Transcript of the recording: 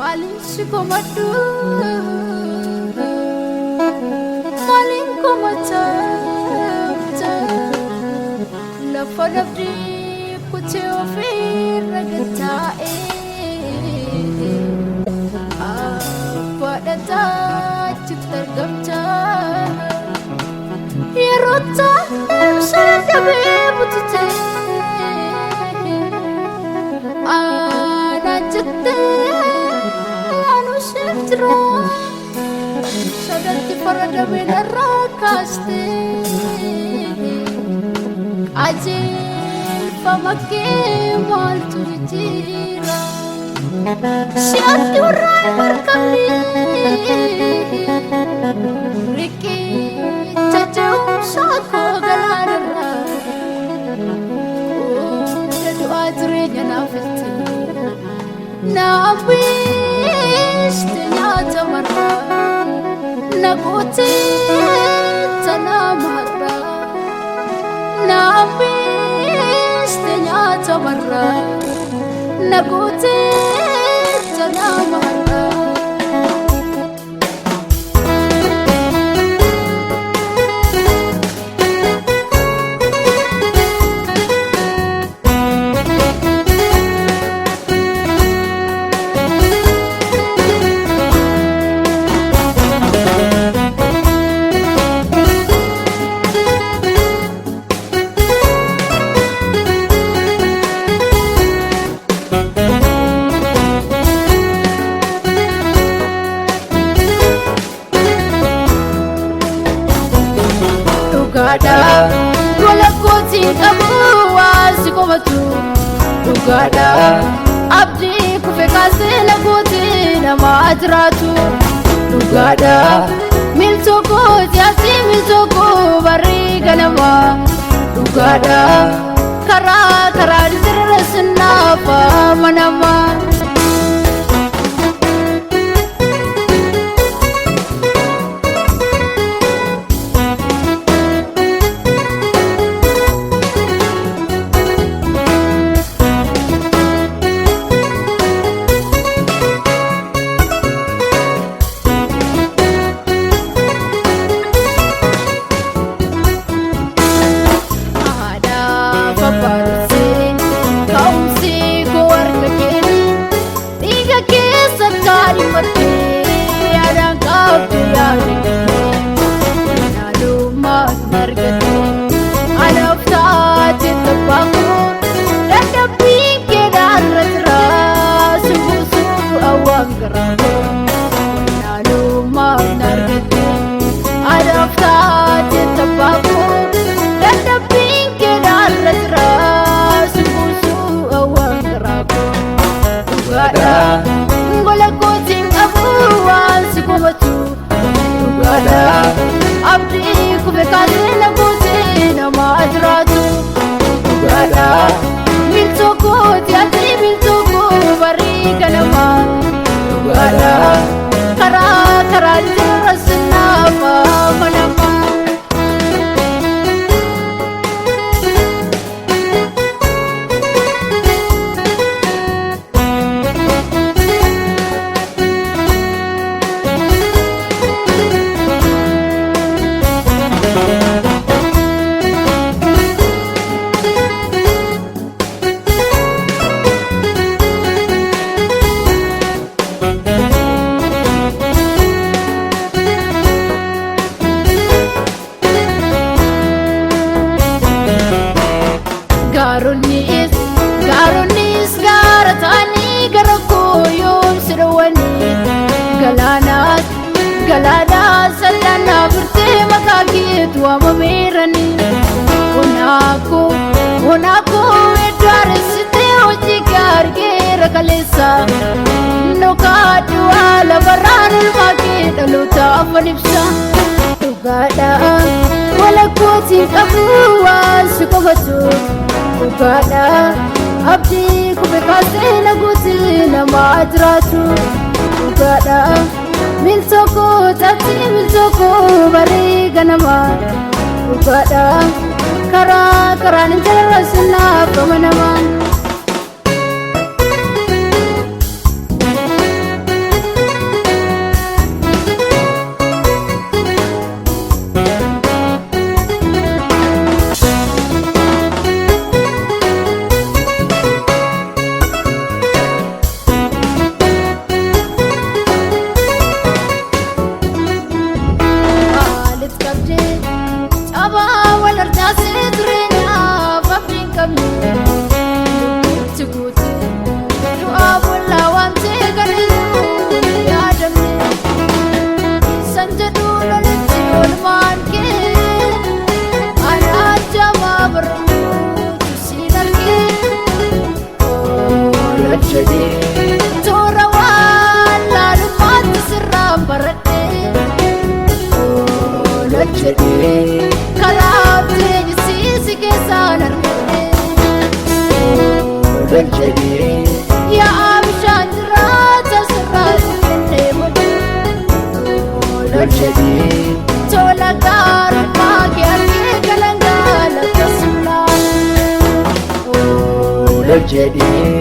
Malin si komadu, malin komata, la fadabdi kuche ofir ragata padata citar gamta, yerota sadabe butute, ana jette. Sadatti farada bela rakaste aje famake maltu jira siati urai markali riki cacau sako galara doa turenya nafiti nabi استنات مرة نقوتي تنام مرة نامي استنات مرة نقوتي تنام مرة Wala koti kabu wasikomatu Ugada abdi kufekase na koti na maadratu Ugada miltoko tiasi miltoko bariga nama Ugada kara dirasna pa manama abdi kubekane na koti na maadratu Ugada miltoko tiati miltoko bariga nama Ugada kara dirasna pa manama Garonis garatani garako yom sirwani galana salana birte makakit wa mamirani unako edwar site oji gargera kalesa no kadu ala baranul makit aluta afanipsa Ugada wala koti kabu wasikobatu Ugada abdi kubekase na koti na maadratu Ugada miltoko tati miltoko bariga nama Ugada kara ninjarasna pamanama Aba walartaase tureenyaaf abdiin qabnu itti guutu du'aa bollaa waan ta'e galiiru yaadamne san jedhuu lolichi oolmaan kee anaa jamaa barruutu siin argee oolan jedhee toora waan laalummaatti sirraan baradhee oolan jedhee karaabtee siisi keessaan argadhee oolan jedhee yaa bishaan jiraata sirraatu kennee moduu oolan jedhee tola gaarummaa kee argee galangaa lafa sulaa oolan jedhee